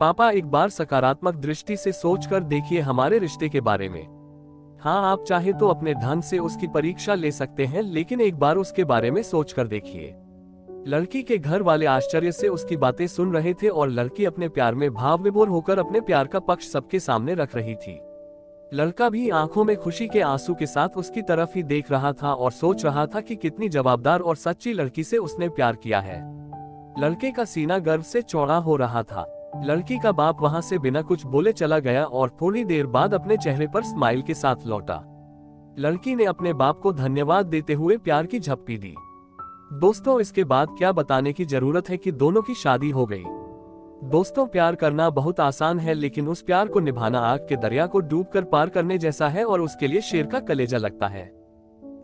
पापा, एक बार सकारात्मक दृष्टि से सोचकर देखिए हमारे रिश्ते के बारे में। हाँ, आप चाहे तो अपने ढंग से उसकी परीक्षा ले सकते हैं, लेकिन एक बार उसके बारे में सोचकर देखिए। लड़की के घर वाले आश्चर्य से उसकी बातें सुन रहे थे और लड़की अपने प्यार में भाव विभोर होकर अपने प्यार का पक्ष सबके सामने रख रही थी। लड़का भी आंखों में खुशी के आंसू के साथ उसकी तरफ ही देख रहा था और सोच रहा था कि कितनी जवाबदार और सच्ची लड़की से उसने प्यार किया है। लड़के का सीना गर्व से चौड़ा हो रहा था। लड़की का बाप वहां से बिना कुछ बोले चला गया और थोड़ी देर बाद अपने चेहरे पर स्माइल के साथ लौटा। लड़की ने अपने बाप को धन्यवाद देते हुए प्यार की झप्पी दी। दोस्तों, इसके बाद क्या बताने की जरूरत है कि दोनों की शादी हो गई। दोस्तों, प्यार करना बहुत आसान है, लेकिन उस प्यार को निभाना आग के दरिया को डूबकर पार करने जैसा है और उसके लिए शेर का कलेजा लगता है।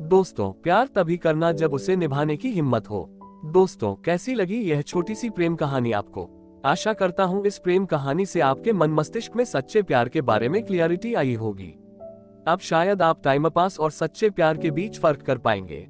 दोस्तों, प्यार तभी करना जब उसे निभाने की हिम्मत हो। दोस्तों, कैसी लगी यह छोटी सी प्रेम कहानी आपको? आशा करता हूँ इस प्रेम कहानी से आपके मन मस्तिष्क में सच्चे प्यार के बारे में क्लियरिटी आई होगी। अब शायद आप टाइम पास और सच्चे प्यार के बीच फर्क कर पाएंगे।